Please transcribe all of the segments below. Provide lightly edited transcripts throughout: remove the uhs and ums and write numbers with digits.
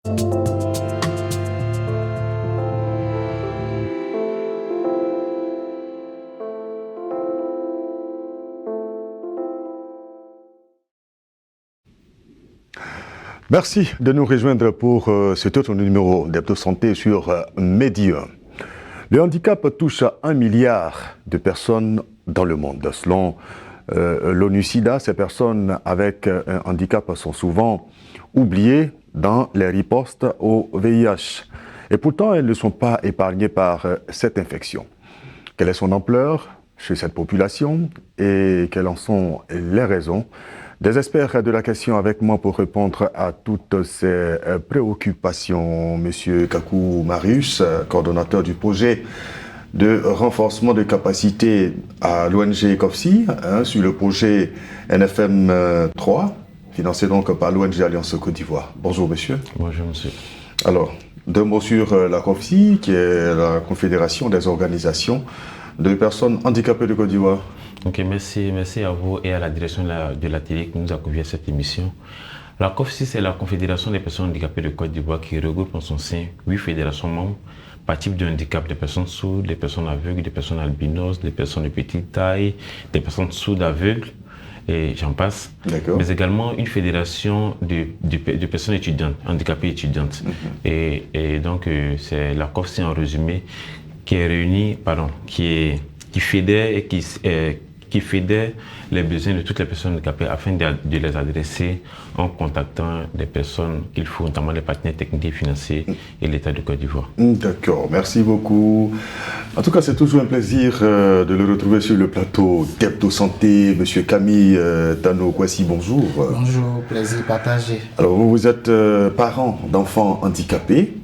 Merci de nous rejoindre pour cet autre numéro d'Hebdo Santé sur Medium. Le handicap touche 1 milliard de personnes dans le monde. Selon l'ONU-SIDA, ces personnes avec un handicap sont souvent oubliées dans les ripostes au VIH. Et pourtant, elles ne sont pas épargnées par cette infection. Quelle est son ampleur chez cette population et quelles en sont les raisons? Des experts de la question avec moi pour répondre à toutes ces préoccupations. Monsieur Kakou Marius, coordonnateur du projet de renforcement de capacité à l'ONG COFSI, sur le projet NFM 3, financé donc par l'ONG Alliance Côte d'Ivoire. Bonjour monsieur. Bonjour monsieur. Alors, 2 mots sur la COFSI, qui est la Confédération des organisations de personnes handicapées de Côte d'Ivoire. Ok, merci à vous et à la direction de la télé qui nous a conviés à cette émission. La COFSI, c'est la Confédération des personnes handicapées de Côte d'Ivoire qui regroupe en son sein 8 fédérations membres par type de handicap, des personnes sourdes, des personnes aveugles, des personnes albinos, des personnes de petite taille, des personnes sourdes aveugles, et j'en passe. Mais également une fédération de personnes étudiantes, handicapées étudiantes. Et donc, c'est la COFSI en résumé qui est réunie, qui fédère et qui fédère les besoins de toutes les personnes handicapées afin de les adresser en contactant des personnes qu'il faut, notamment les partenaires techniques et financiers et l'État de Côte d'Ivoire. D'accord, merci beaucoup. En tout cas, c'est toujours un plaisir de le retrouver sur le plateau d'Hebdo Santé. Monsieur Camille Tano-Kwasi, bonjour. Bonjour, plaisir partagé. Alors, vous êtes parent d'enfants handicapés.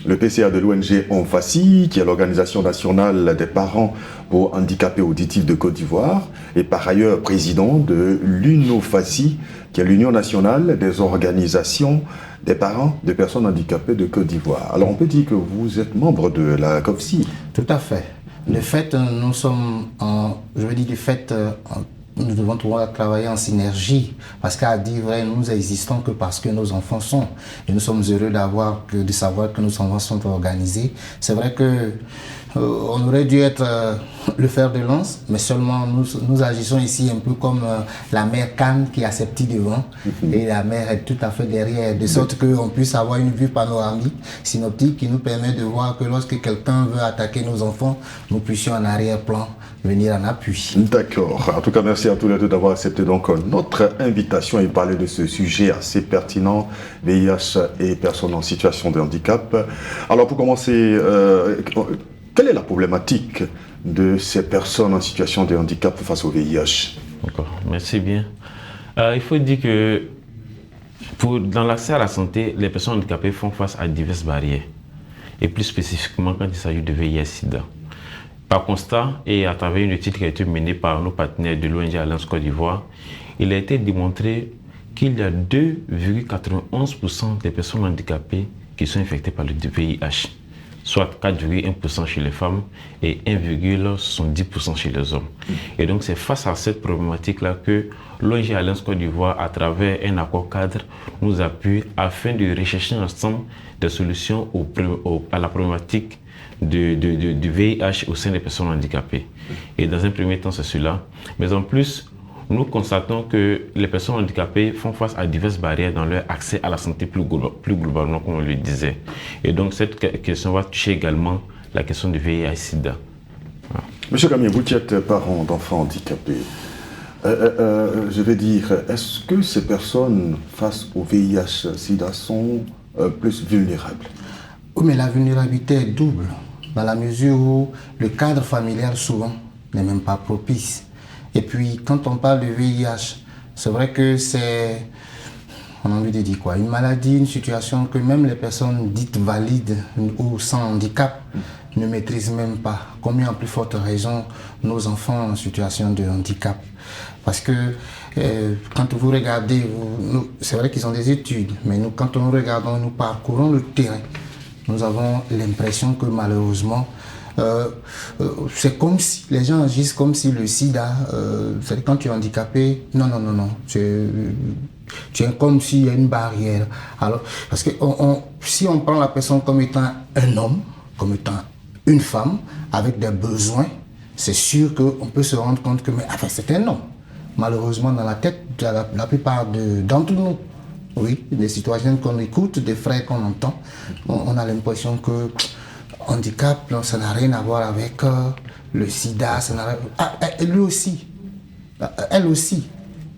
Le PCA de l'ONG ONFACI, qui est l'Organisation nationale des parents pour handicapés auditifs de Côte d'Ivoire, et par ailleurs président de l'UNOFACI, qui est l'Union nationale des organisations des parents de personnes handicapées de Côte d'Ivoire. Alors on peut dire que vous êtes membre de la COFSI. Tout à fait. De fait, nous sommes nous devons pouvoir travailler en synergie, parce qu'à dire vrai, nous existons que parce que nos enfants sont. Et nous sommes heureux de savoir que nos enfants sont organisés. C'est vrai que on aurait dû être le fer de lance, mais seulement nous agissons ici un peu comme la mère Cannes qui a ses petits devant et la mère est tout à fait derrière, de sorte qu'on puisse avoir une vue panoramique, synoptique, qui nous permet de voir que lorsque quelqu'un veut attaquer nos enfants, nous puissions en arrière-plan venir en appui. D'accord. En tout cas, merci à tous les deux d'avoir accepté donc notre invitation et parler de ce sujet assez pertinent, VIH et personnes en situation de handicap. Alors pour commencer, quelle est la problématique de ces personnes en situation de handicap face au VIH? D'accord, merci bien. Il faut dire que dans l'accès à la santé, les personnes handicapées font face à diverses barrières, et plus spécifiquement quand il s'agit de VIH-Sida. Par constat, et à travers une étude qui a été menée par nos partenaires de l'ONG Alliance Côte d'Ivoire, il a été démontré qu'il y a 2,91% des personnes handicapées qui sont infectées par le VIH, soit 4,1% chez les femmes et 1,70% chez les hommes. Et donc c'est face à cette problématique-là que l'ONG Alliance Côte d'Ivoire, à travers un accord cadre, nous appuie afin de rechercher ensemble des solutions à la problématique du VIH au sein des personnes handicapées. Et dans un premier temps, c'est cela. Mais en plus, nous constatons que les personnes handicapées font face à diverses barrières dans leur accès à la santé plus globalement, comme on le disait. Et donc, cette question va toucher également la question du VIH-Sida. Voilà. Monsieur Camille, vous qui êtes parent d'enfants handicapés, je vais dire, est-ce que ces personnes face au VIH-Sida sont plus vulnérables? Oui, mais la vulnérabilité est double, dans la mesure où le cadre familial souvent n'est même pas propice. Et puis, quand on parle de VIH, c'est vrai que c'est, on a envie de dire quoi, une maladie, une situation que même les personnes dites valides ou sans handicap ne maîtrisent même pas. Combien en plus forte raison nos enfants en situation de handicap. Parce que quand vous regardez, c'est vrai qu'ils ont des études, mais nous, quand nous regardons, nous parcourons le terrain, nous avons l'impression que malheureusement, c'est comme si les gens agissent comme si le sida, c'est quand tu es handicapé, non, tu es comme s'il y a une barrière. Alors, parce que si on prend la personne comme étant un homme, comme étant une femme, avec des besoins, c'est sûr qu'on peut se rendre compte que c'est un homme. Malheureusement, dans la tête de la plupart d'entre nous, oui, des citoyens qu'on écoute, des frères qu'on entend, on a l'impression que handicap, ça n'a rien à voir avec le sida, ça n'a lui aussi, elle aussi.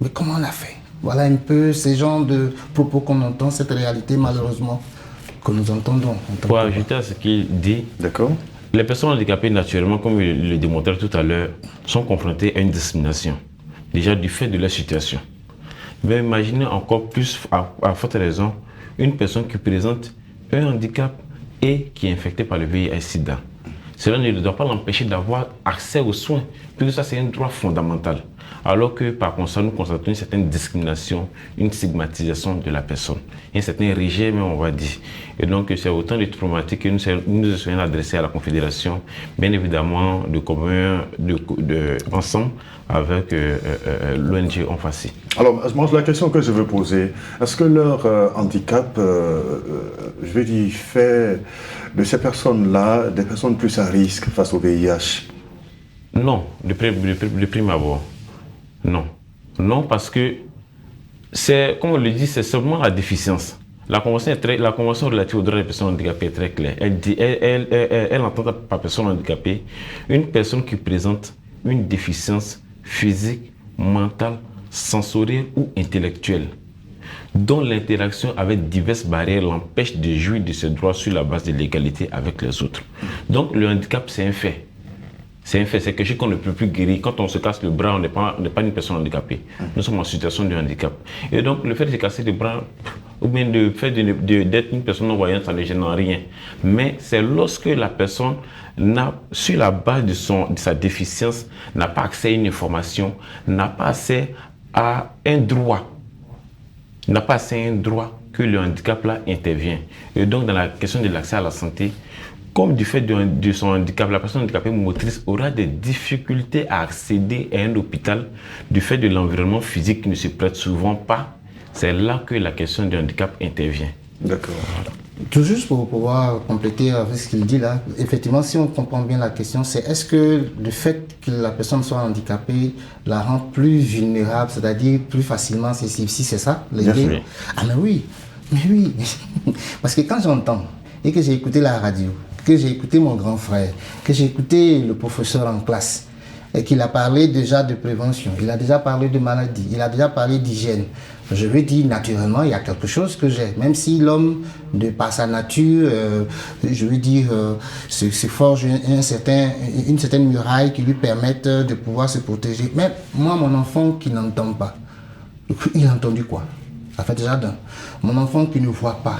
Mais comment on a fait? Voilà un peu ces genres de propos qu'on entend, cette réalité malheureusement que nous entendons. Pour ajouter à ce qu'il dit, D'accord. les personnes handicapées, naturellement, comme je le démontrais tout à l'heure, sont confrontées à une discrimination, déjà du fait de leur situation. Mais imaginez encore plus, à forte raison, une personne qui présente un handicap et qui est infectée par le VIH-Sida. Cela ne doit pas l'empêcher d'avoir accès aux soins, puisque ça c'est un droit fondamental. Alors que par conséquent, nous constatons une certaine discrimination, une stigmatisation de la personne, un certain rejet même on va dire. Et donc c'est autant de problématiques que nous essayons d'adresser à la Confédération, bien évidemment de commun, ensemble avec l'ONG ONFACI. Alors, moi, la question que je veux poser, est-ce que leur handicap, je vais dire, fait de ces personnes-là des personnes plus à risque face au VIH? Non, de prime abord. Non. Non, parce que c'est, comme on le dit, c'est seulement la déficience. La convention relative aux droits des personnes handicapées est très claire. Elle entend par personne handicapée une personne qui présente une déficience physique, mentale, sensorielle ou intellectuelle, dont l'interaction avec diverses barrières l'empêche de jouir de ses droits sur la base de l'égalité avec les autres. Donc le handicap, c'est un fait. C'est un fait, c'est quelque chose qu'on ne peut plus guérir. Quand on se casse le bras, on n'est pas une personne handicapée. Nous sommes en situation de handicap. Et donc, le fait de se casser le bras, ou bien le fait d'être une personne non-voyante, ça ne gêne en rien. Mais c'est lorsque la personne, sur la base de sa déficience, n'a pas accès à une information, n'a pas accès à un droit, que le handicap là intervient. Et donc, dans la question de l'accès à la santé, comme du fait de son handicap, la personne handicapée motrice aura des difficultés à accéder à un hôpital du fait de l'environnement physique qui ne se prête souvent pas. C'est là que la question du handicap intervient. D'accord. Tout juste pour pouvoir compléter avec ce qu'il dit là, effectivement, si on comprend bien la question, c'est est-ce que le fait que la personne soit handicapée la rend plus vulnérable, c'est-à-dire plus facilement accessible, si c'est ça l'idée? Ah mais oui. Parce que quand j'entends et que j'ai écouté la radio, que j'ai écouté mon grand frère, que j'ai écouté le professeur en classe, et qu'il a parlé déjà de prévention, il a déjà parlé de maladie, il a déjà parlé d'hygiène. Je vais dire naturellement, il y a quelque chose que j'ai, même si l'homme, de par sa nature, je veux dire, se forge une certaine muraille qui lui permette de pouvoir se protéger. Mais moi, mon enfant qui n'entend pas, il a entendu quoi? Ça fait déjà d'un. Mon enfant qui ne voit pas,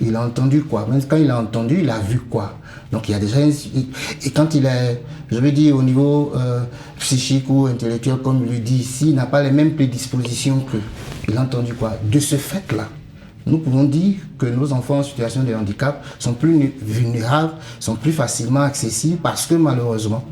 il a entendu quoi? Même quand il a entendu, il a vu quoi? Donc il y a déjà... Et quand il est, je veux dire, au niveau psychique ou intellectuel, comme il le dit ici, il n'a pas les mêmes prédispositions que... Il a entendu quoi? De ce fait-là, nous pouvons dire que nos enfants en situation de handicap sont plus vulnérables, sont plus facilement accessibles parce que malheureusement,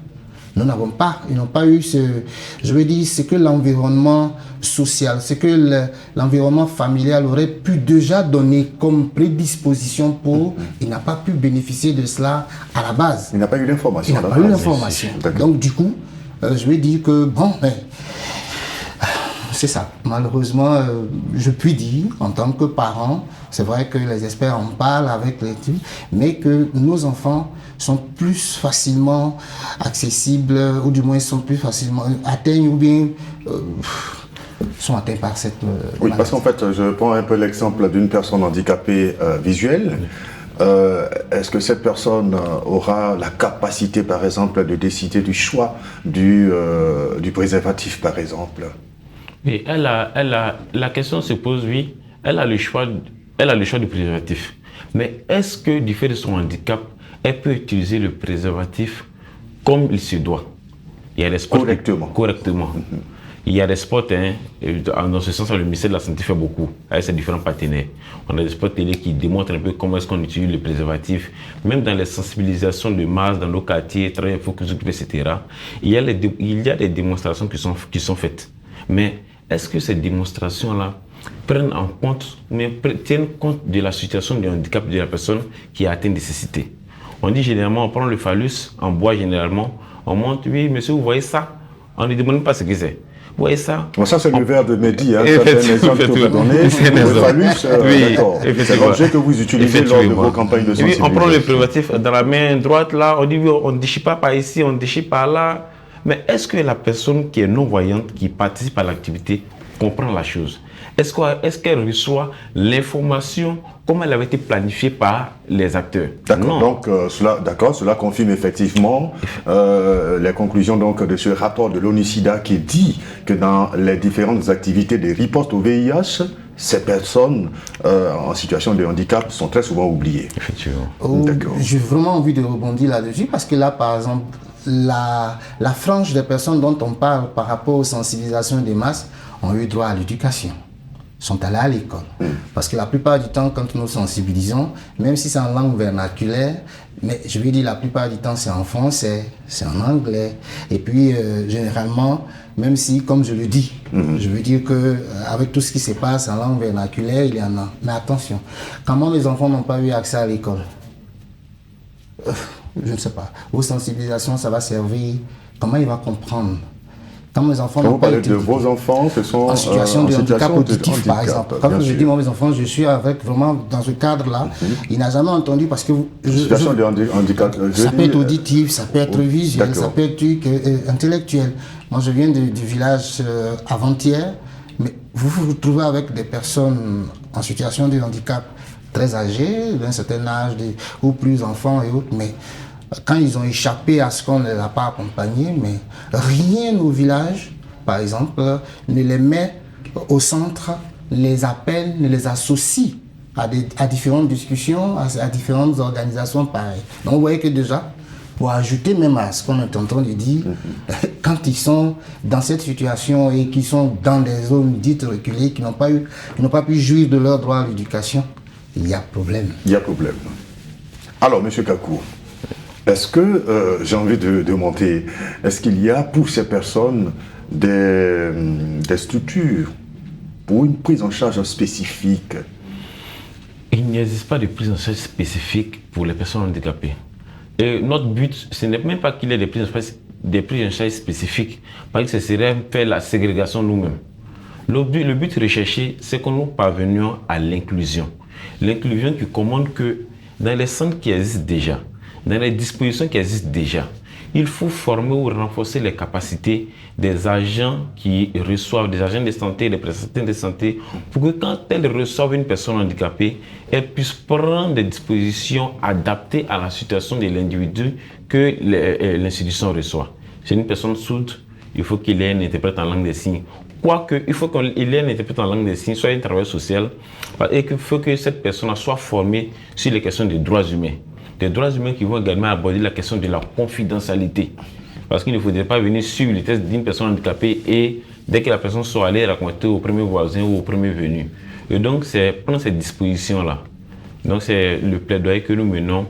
ils n'ont pas eu je veux dire, ce que l'environnement social, ce que l'environnement familial aurait pu déjà donner comme prédisposition pour, il n'a pas pu bénéficier de cela à la base. Il n'a pas eu l'information. Il n'a pas eu l'information. Donc du coup, je vais dire que bon, c'est ça. Malheureusement, je puis dire, en tant que parent, c'est vrai que les experts en parlent avec les études, mais que nos enfants sont plus facilement accessibles, ou du moins sont plus facilement atteints, ou bien sont atteints par cette Oui, maladie. parce qu'en fait, je prends un peu l'exemple d'une personne handicapée visuelle. Est-ce que cette personne aura la capacité, par exemple, de décider du choix du préservatif, par exemple? Oui, la question se pose, oui, elle a le choix du préservatif. Mais est-ce que du fait de son handicap, elle peut utiliser le préservatif comme il se doit? Il y a des sports correctement. Il y a des sports, dans ce sens, le ministère de la Santé fait beaucoup avec ses différents partenaires. On a des spots télé qui démontrent un peu comment est-ce qu'on utilise le préservatif, même dans les sensibilisations de masse, dans nos quartiers, travail focus, etc. Il y a des démonstrations qui sont faites. Mais est-ce que ces démonstrations-là prennent en compte, mais tiennent compte de la situation de handicap de la personne qui a atteint de cécité. On dit généralement, on prend le phallus en bois généralement, on monte, oui monsieur, vous voyez ça? On ne demande pas ce que c'est. Vous voyez ça? Bon, ça, c'est le verre de Mehdi, hein. C'est un exemple que vous donnez. Le phallus, d'accord. C'est l'objet que vous utilisez lors de vos campagnes de sensibilisation. Oui, on prend le préservatif dans la main droite, là, on dit, oui, on ne déchire pas par ici, on déchire par là. Mais est-ce que la personne qui est non-voyante, qui participe à l'activité, comprend la chose? Est-ce qu'elle reçoit l'information comme elle avait été planifiée par les acteurs? D'accord, donc cela confirme effectivement les conclusions donc, de ce rapport de l'ONU-SIDA qui dit que dans les différentes activités de riposte au VIH, ces personnes en situation de handicap sont très souvent oubliées. Effectivement. D'accord. J'ai vraiment envie de rebondir là-dessus parce que là, par exemple, la frange des personnes dont on parle par rapport aux sensibilisations des masses ont eu droit à l'éducation, sont allés à l'école. Parce que la plupart du temps, quand nous sensibilisons, même si c'est en langue vernaculaire, mais je vais dire la plupart du temps c'est en français, c'est en anglais. Et puis généralement, même si, comme je le dis, je veux dire que avec tout ce qui se passe en langue vernaculaire, il y en a. Mais attention, comment les enfants n'ont pas eu accès à l'école? Je ne sais pas. Vos sensibilisations, ça va servir. Comment il va comprendre? Quand mes enfants n'ont pas été de vos enfants qui sont en situation de handicap auditif, par exemple. Quand je dis moi mes enfants, je suis avec vraiment dans ce cadre-là. Il n'a jamais entendu parce que situation de handicap. Ça peut être auditif, ça peut être visuel, ça peut être intellectuel. Moi, je viens du village avant-hier, mais vous vous retrouvez avec des personnes en situation de handicap très âgées, d'un certain âge, ou plus enfants et autres, mais quand ils ont échappé à ce qu'on ne les a pas accompagnés, mais rien au village, par exemple, ne les met au centre, les appelle, ne les associe à différentes discussions, à différentes organisations pareilles. Donc vous voyez que déjà, pour ajouter même à ce qu'on est en train de dire, quand ils sont dans cette situation et qu'ils sont dans des zones dites reculées, qui n'ont pas pu jouir de leur droit à l'éducation, il y a problème. Il y a problème. Alors, M. Kakou, est-ce que, j'ai envie de demander, est-ce qu'il y a pour ces personnes des structures pour une prise en charge spécifique? Il n'existe pas de prise en charge spécifique pour les personnes handicapées. Et notre but, ce n'est même pas qu'il y ait des prises en charge spécifiques, parce que ce serait faire la ségrégation nous-mêmes. Le but recherché, c'est que nous parvenions à l'inclusion. L'inclusion qui commande que dans les centres qui existent déjà, dans les dispositions qui existent déjà, il faut former ou renforcer les capacités des agents qui reçoivent, des agents de santé, des prestataires de santé, pour que quand elles reçoivent une personne handicapée, elles puissent prendre des dispositions adaptées à la situation de l'individu que l'institution reçoit. C'est une personne sourde, il faut qu'il ait un interprète en langue des signes. Quoique, il faut qu'il ait un interprète en langue des signes, soit un travailleur social, et qu'il faut que cette personne soit formée sur les questions des droits humains. Des droits humains qui vont également aborder la question de la confidentialité. Parce qu'il ne faudrait pas venir suivre les tests d'une personne handicapée et dès que la personne soit allée raconter au premier voisin ou au premier venu. Et donc, c'est prendre ces dispositions-là. Donc, c'est le plaidoyer que nous menons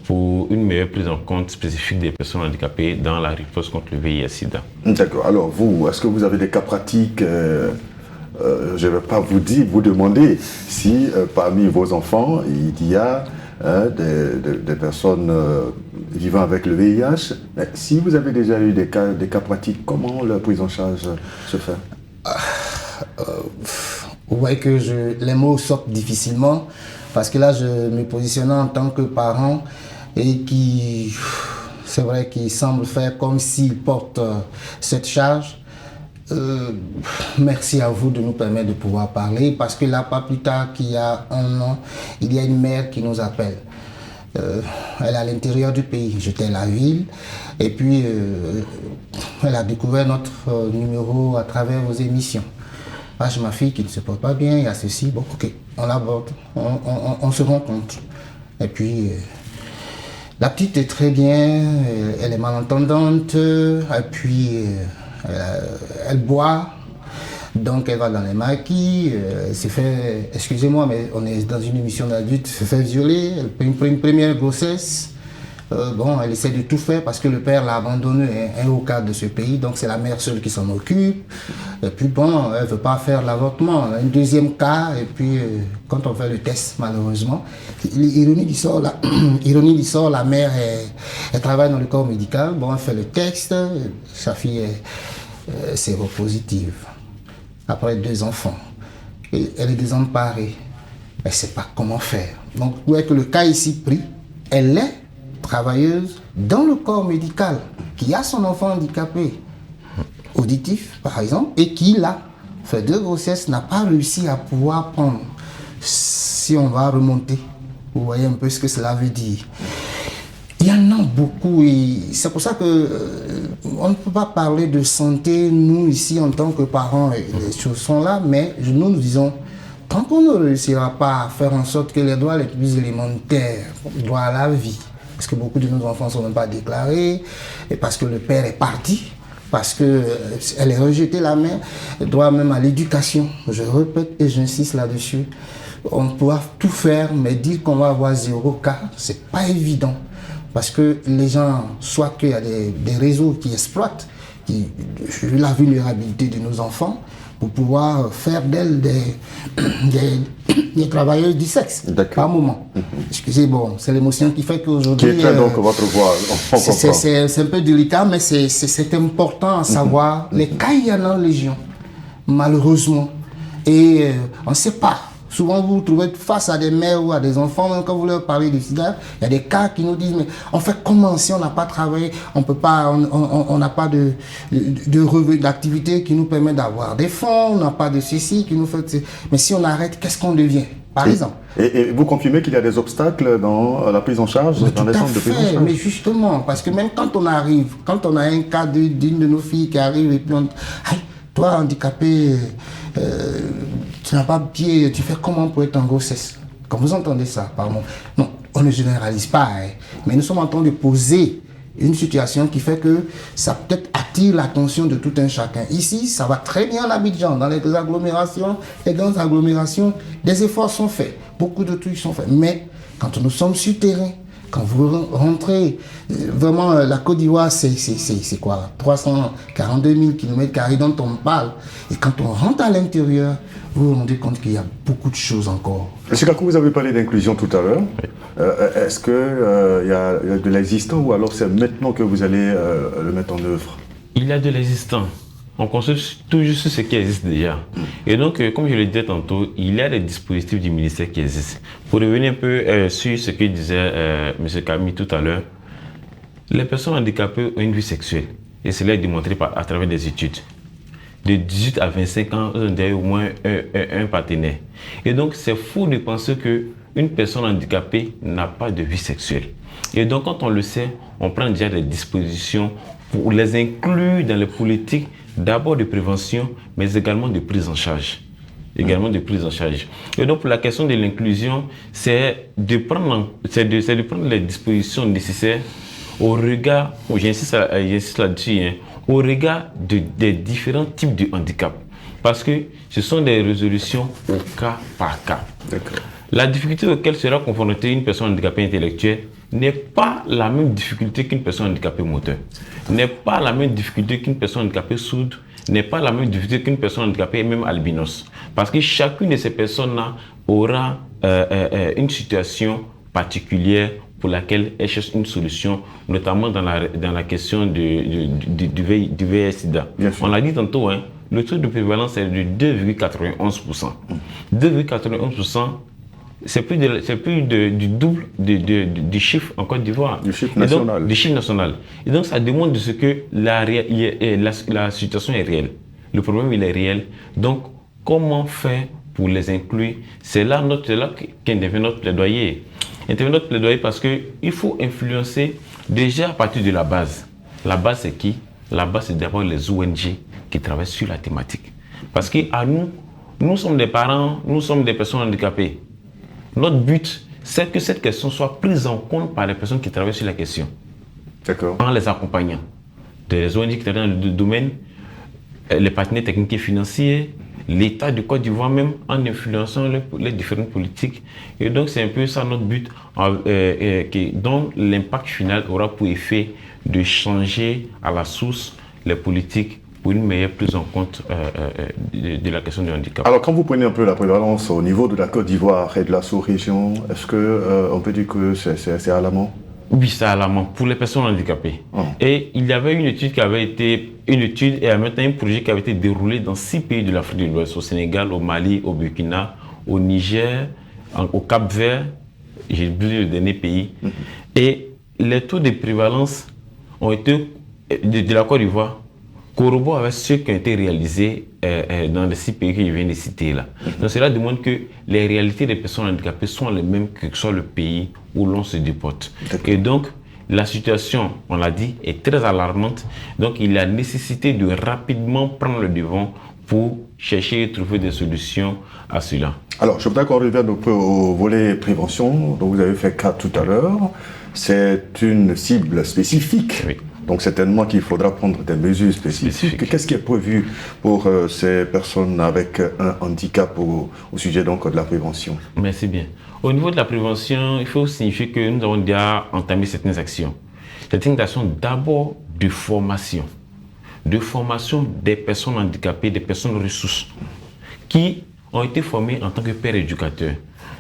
pour une meilleure prise en compte spécifique des personnes handicapées dans la riposte contre le VIH-Sida. D'accord. Alors, vous, est-ce que vous avez des cas pratiques je ne vais pas vous demander si parmi vos enfants, il y a des personnes vivant avec le VIH. Mais si vous avez déjà eu des cas pratiques, comment la prise en charge se fait? Vous voyez que les mots sortent difficilement parce que là, je me positionne en tant que parent et qui, c'est vrai, qui semble faire comme s'il porte cette charge. Merci à vous de nous permettre de pouvoir parler parce que là, pas plus tard qu'il y a un an, il y a une mère qui nous appelle. Elle est à l'intérieur du pays, j'étais à la ville et puis elle a découvert notre numéro à travers vos émissions. Ah, j'ai ma fille qui ne se porte pas bien, il y a ceci, bon ok, on l'aborde, on se rencontre. Et puis la petite est très bien, elle est malentendante, et puis elle boit, donc elle va dans les maquis, s'est fait, excusez-moi, mais on est dans une émission d'adulte, se fait violer, elle fait une première grossesse, Bon, elle essaie de tout faire parce que le père l'a abandonné au cadre de ce pays, donc c'est la mère seule qui s'en occupe. Et puis bon, elle ne veut pas faire l'avortement. Un deuxième cas, et puis quand on fait le test, malheureusement, ironie du sort, la mère, elle travaille dans le corps médical. Bon, elle fait le test, sa fille est séropositive. Après 2 enfants. Et elle est désemparée. Elle ne sait pas comment faire. Donc, vous voyez que le cas ici pris, elle est travailleuse dans le corps médical, qui a son enfant handicapé, auditif par exemple, et qui là, fait 2 grossesses, n'a pas réussi à pouvoir prendre. Si on va remonter, vous voyez un peu ce que cela veut dire. Il y en a beaucoup et c'est pour ça que on ne peut pas parler de santé, nous ici en tant que parents, les choses sont là, mais nous disons, tant qu'on ne réussira pas à faire en sorte que les droits les plus élémentaires, droit à la vie, parce que beaucoup de nos enfants ne sont même pas déclarés, et parce que le père est parti, parce qu'elle est rejetée, la mère, droit même à l'éducation. Je répète et j'insiste là-dessus. On pourra tout faire, mais dire qu'on va avoir 0 cas, c'est pas évident. Parce que les gens, soit qu'il y a des réseaux qui exploitent la vulnérabilité de nos enfants, pour pouvoir faire d'elles des travailleuses du sexe, par moment. Excusez, bon, c'est l'émotion qui fait qu'aujourd'hui... Qui est donc votre voix, c'est un peu délicat, mais c'est important à savoir. Les cas, il y en a en légion, malheureusement. Et on ne sait pas. Souvent, vous vous trouvez face à des mères ou à des enfants, même quand vous leur parlez du sida, il y a des cas qui nous disent, mais on fait comment si on n'a pas travaillé, on peut pas, on n'a pas de revenu d'activité qui nous permet d'avoir des fonds, on n'a pas de ceci qui nous fait... Mais si on arrête, qu'est-ce qu'on devient, par exemple? Et vous confirmez qu'il y a des obstacles dans la prise en charge, dans les centres de prise en charge? Mais justement, parce que même quand on arrive, quand on a un cas d'une de nos filles qui arrive et puis on... Toi, handicapé, tu n'as pas de pied, tu fais comment pour être en grossesse? Quand vous entendez ça, pardon. Non, on ne généralise pas, hein, mais nous sommes en train de poser une situation qui fait que ça peut-être attire l'attention de tout un chacun. Ici, ça va très bien en Abidjan, dans les agglomérations, les grandes agglomérations, des efforts sont faits, beaucoup de trucs sont faits. Mais quand nous sommes sur terrain, quand vous rentrez, vraiment la Côte d'Ivoire, c'est quoi? 342 000 km² dont on parle. Et quand on rentre à l'intérieur, vous vous rendez compte qu'il y a beaucoup de choses encore. Monsieur Kakou, vous avez parlé d'inclusion tout à l'heure. Est-ce qu'il y a de l'existant ou alors c'est maintenant que vous allez le mettre en œuvre? Il y a de l'existant. On consulte toujours ce qui existe déjà. Et donc, comme je le disais tantôt, il y a des dispositifs du ministère qui existent. Pour revenir un peu sur ce que disait M. Camille tout à l'heure, les personnes handicapées ont une vie sexuelle. Et cela est démontré à travers des études. De 18 à 25 ans, on a au moins un partenaire. Et donc, c'est faux de penser qu'une personne handicapée n'a pas de vie sexuelle. Et donc, quand on le sait, on prend déjà des dispositions pour les inclure dans les politiques, d'abord de prévention, mais également de prise en charge. Et donc, pour la question de l'inclusion, c'est de prendre les dispositions nécessaires au regard, j'insiste là-dessus, hein, au regard des différents types de handicap. Parce que ce sont des résolutions au cas par cas. La difficulté auquel sera confrontée une personne handicapée intellectuelle n'est pas la même difficulté qu'une personne handicapée moteur, n'est pas la même difficulté qu'une personne handicapée sourde, n'est pas la même difficulté qu'une personne handicapée même albinos. Parce que chacune de ces personnes-là aura une situation particulière pour laquelle elle cherche une solution, notamment dans la question du VIH-Sida. On l'a dit tantôt, hein, le taux de prévalence est de 2,91%. 2,91%, c'est plus du double du chiffre en Côte d'Ivoire. Du chiffre national. Du chiffre national. Et donc, ça démontre de ce que la situation est réelle. Le problème, il est réel. Donc, comment faire pour les inclure? C'est là qu'intervient notre plaidoyer. Notre plaidoyer parce qu'il faut influencer déjà à partir de la base. La base, c'est qui? La base, c'est d'abord les ONG qui travaillent sur la thématique. Parce qu'à nous sommes des parents, nous sommes des personnes handicapées. Notre but, c'est que cette question soit prise en compte par les personnes qui travaillent sur la question. D'accord. En les accompagnant. Des ONG qui travaillent dans le domaine, les partenaires techniques et financiers, l'État de Côte d'Ivoire même en influençant les différentes politiques. Et donc c'est un peu ça notre but, dont l'impact final aura pour effet de changer à la source les politiques pour une meilleure prise en compte de la question du handicap. Alors, quand vous prenez un peu la prévalence au niveau de la Côte d'Ivoire et de la sous-région, est-ce qu'on peut dire que c'est alarmant? Oui, c'est alarmant pour les personnes handicapées. Et il y avait une étude et maintenant un projet qui avait été déroulé dans 6 pays de l'Afrique de l'Ouest, au Sénégal, au Mali, au Burkina, au Niger, au Cap-Vert, j'ai oublié le dernier pays. Et les taux de prévalence ont été, de la Côte d'Ivoire, corroborent avec ceux qui ont été réalisés dans les 6 pays que je viens de citer là. Donc cela demande que les réalités des personnes handicapées sont les mêmes que soit le pays où l'on se déporte. Et donc la situation, on l'a dit, est très alarmante. Donc il y a nécessité de rapidement prendre le devant pour chercher et trouver des solutions à cela. Alors je voudrais qu'on revienne au volet prévention dont vous avez fait cas tout à l'heure. C'est une cible spécifique. Oui. Donc certainement qu'il faudra prendre des mesures spécifiques. Qu'est-ce qui est prévu pour ces personnes avec un handicap au sujet donc de la prévention? Merci bien. Au niveau de la prévention, il faut signifier que nous avons déjà entamé certaines actions. Certaines actions d'abord de formation des personnes handicapées, des personnes ressources, qui ont été formées en tant que pères éducateurs.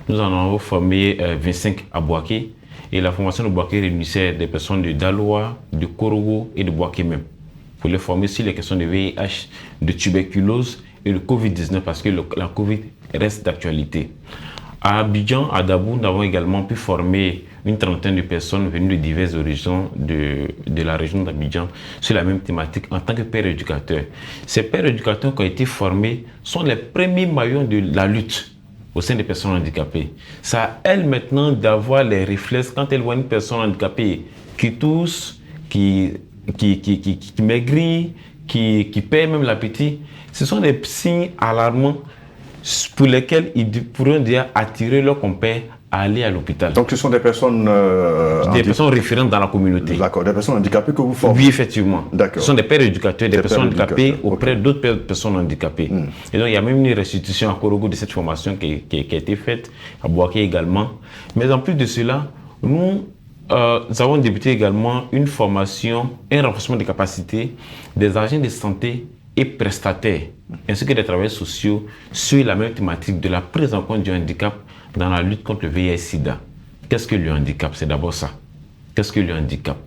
Nous en avons formé 25 à Boaké. Et la formation de Boaké réunissait des personnes de Daloa, de Korogo et de Boaké même, pour les former sur les questions de VIH, de tuberculose et de Covid-19 parce que la Covid reste d'actualité. À Abidjan, à Dabou, nous avons également pu former une trentaine de personnes venues de diverses horizons de la région d'Abidjan sur la même thématique en tant que pères éducateurs. Ces pères éducateurs qui ont été formés sont les premiers maillons de la lutte au sein des personnes handicapées. C'est à elles maintenant d'avoir les réflexes quand elles voient une personne handicapée qui tousse, qui maigrit, qui perd même l'appétit. Ce sont des signes alarmants pour lesquels ils pourront déjà attirer leurs compères à aller à l'hôpital. Donc ce sont des personnes... personnes référentes dans la communauté. D'accord, des personnes handicapées que vous formez. Oui, effectivement. D'accord. Ce sont des pères éducateurs, des personnes handicapées auprès d'autres personnes handicapées. Et donc il y a même une restitution à Korogo de cette formation qui a été faite, à Boaké également. Mais en plus de cela, nous avons débuté également une formation, un renforcement des capacités des agents de santé et prestataires, ainsi que des travailleurs sociaux sur la même thématique de la prise en compte du handicap dans la lutte contre le VIH-Sida. Qu'est-ce que le handicap? C'est d'abord ça. Qu'est-ce que le handicap?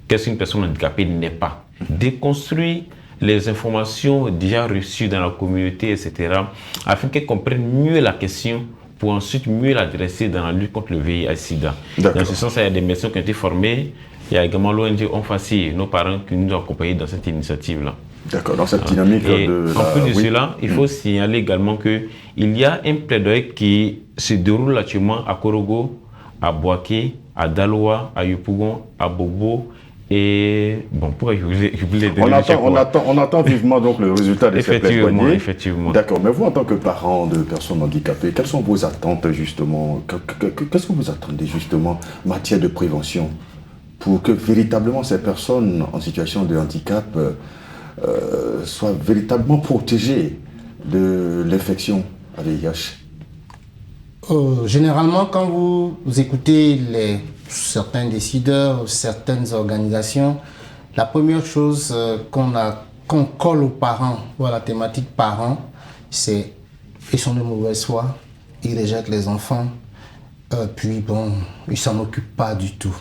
Qu'est-ce qu'une personne handicapée n'est pas? Déconstruire les informations déjà reçues dans la communauté, etc., afin qu'elles comprennent mieux la question pour ensuite mieux l'adresser dans la lutte contre le VIH-Sida. Dans ce sens, il y a des médecins qui ont été formés. Il y a également l'ONG ONFACI, nos parents qui nous ont accompagnés dans cette initiative-là. D'accord, dans cette dynamique en plus de cela, il faut signaler également qu'il y a un plaidoyer qui se déroule actuellement à Korogo, à Boaké, à Daloa, à Yopougon, à Bobo. Et bon, pourquoi je voulais on attend vivement donc le résultat de ces plaidoyers. Effectivement. D'accord, mais vous en tant que parent de personnes handicapées, quelles sont vos attentes justement? Qu'est-ce que vous attendez justement en matière de prévention pour que véritablement ces personnes en situation de handicap soient véritablement protégées de l'infection à VIH? Généralement, quand vous écoutez certains décideurs, certaines organisations, la première chose qu'on colle aux parents, ou à la thématique parents, c'est ils sont de mauvaise foi, ils rejettent les enfants, puis bon, ils s'en occupent pas du tout.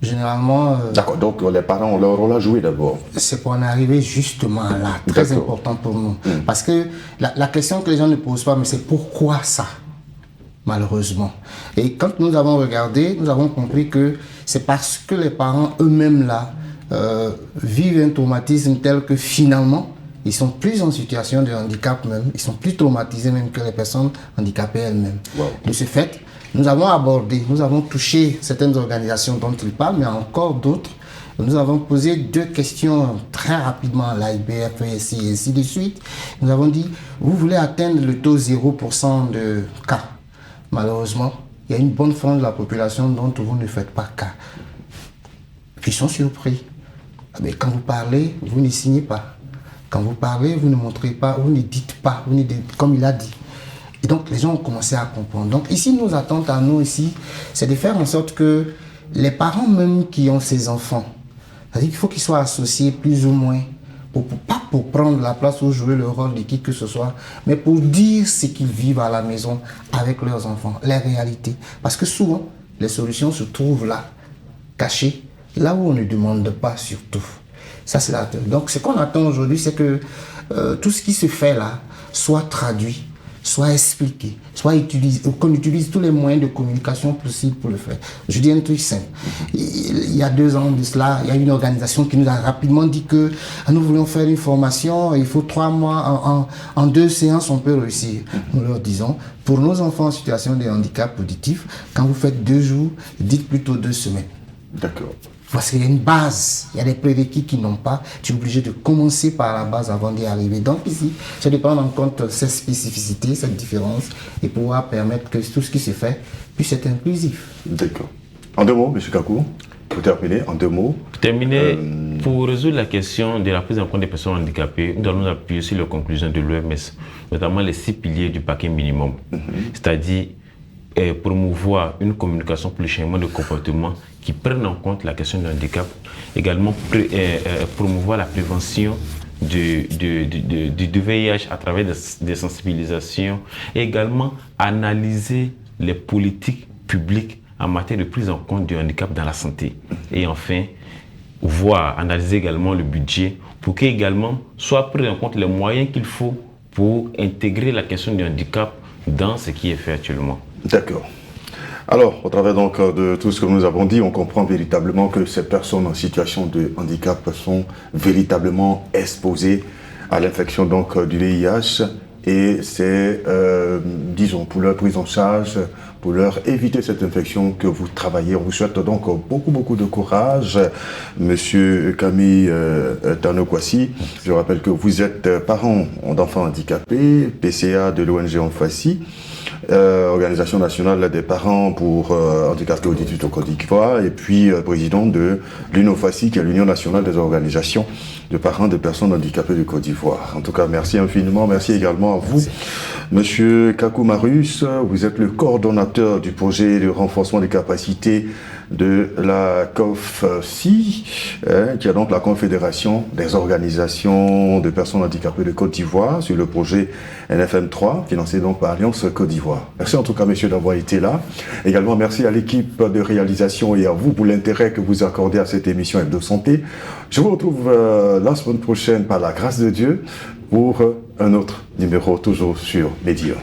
Généralement... D'accord, donc les parents ont leur rôle à jouer d'abord. C'est pour en arriver justement là, très important pour nous. Parce que la question que les gens ne posent pas, mais c'est pourquoi ça, malheureusement. Et quand nous avons regardé, nous avons compris que c'est parce que les parents eux-mêmes là vivent un traumatisme tel que finalement, ils sont plus en situation de handicap même, ils sont plus traumatisés même que les personnes handicapées elles-mêmes. Wow. De ce fait, nous avons abordé, nous avons touché certaines organisations dont ils parlent, mais encore d'autres. Nous avons posé 2 questions très rapidement à l'AIBF et ainsi de suite. Nous avons dit, vous voulez atteindre le taux 0% de cas. Malheureusement, il y a une bonne frange de la population dont vous ne faites pas cas. Ils sont surpris. Mais quand vous parlez, vous n'y signez pas. Quand vous parlez, vous ne montrez pas, vous ne dites pas, vous ne dites comme il a dit. Et donc, les gens ont commencé à comprendre. Donc, ici, nos attentes à nous, ici, c'est de faire en sorte que les parents même qui ont ces enfants, c'est-à-dire qu'il faut qu'ils soient associés plus ou moins, pas pour prendre la place ou jouer le rôle de qui que ce soit, mais pour dire ce qu'ils vivent à la maison avec leurs enfants, les réalités. Parce que souvent, les solutions se trouvent là, cachées, là où on ne demande pas surtout. Ça, c'est la... Donc, ce qu'on attend aujourd'hui, c'est que tout ce qui se fait là soit traduit, soit expliqué, soit utilisé, qu'on utilise tous les moyens de communication possibles pour le faire. Je dis un truc simple. Il y a 2 ans de cela, il y a une organisation qui nous a rapidement dit que nous voulons faire une formation, il faut 3 mois, en 2 séances, on peut réussir. Nous leur disons, pour nos enfants en situation de handicap auditif, quand vous faites 2 jours, dites plutôt 2 semaines. D'accord. Parce qu'il y a une base, il y a des prérequis qui n'ont pas. Tu es obligé de commencer par la base avant d'y arriver. Donc ici, c'est de prendre en compte cette spécificité, cette différence, et pouvoir permettre que tout ce qui se fait puisse être inclusif. D'accord. En 2 mots, M. Kakou, pour terminer, en 2 mots. Pour terminer, pour résoudre la question de la prise en compte des personnes handicapées, nous allons nous appuyer sur les conclusions de l'OMS, notamment les 6 piliers du paquet minimum. C'est-à-dire promouvoir une communication pour le changement de comportement qui prenne en compte la question du handicap, également promouvoir la prévention du VIH à travers des sensibilisations, et également analyser les politiques publiques en matière de prise en compte du handicap dans la santé. Et enfin, analyser également le budget pour qu'également soient pris en compte les moyens qu'il faut pour intégrer la question du handicap dans ce qui est fait actuellement. D'accord. Alors, au travers donc de tout ce que nous avons dit, on comprend véritablement que ces personnes en situation de handicap sont véritablement exposées à l'infection donc du VIH, et c'est, disons, pour leur prise en charge, pour leur éviter cette infection que vous travaillez. On vous souhaite donc beaucoup de courage, Monsieur Camille Tanokwasi. Je rappelle que vous êtes parent d'enfants handicapés, PCA de l'ONG Onfassi, Organisation nationale des parents pour handicapés auditifs au Côte d'Ivoire, et puis président de l'UNOFACI, qui est l'Union nationale des organisations de parents de personnes handicapées du Côte d'Ivoire. En tout cas, merci infiniment. Merci également à vous, Monsieur Kakou Marius. Vous êtes le coordonnateur du projet de renforcement des capacités de la COFCI, qui est donc la Confédération des organisations de personnes handicapées de Côte d'Ivoire, sur le projet NFM3, financé donc par Alliance Côte d'Ivoire. Merci en tout cas, messieurs, d'avoir été là. Également, merci à l'équipe de réalisation et à vous pour l'intérêt que vous accordez à cette émission Hebdo Santé. Je vous retrouve la semaine prochaine, par la grâce de Dieu, pour un autre numéro, toujours sur Média.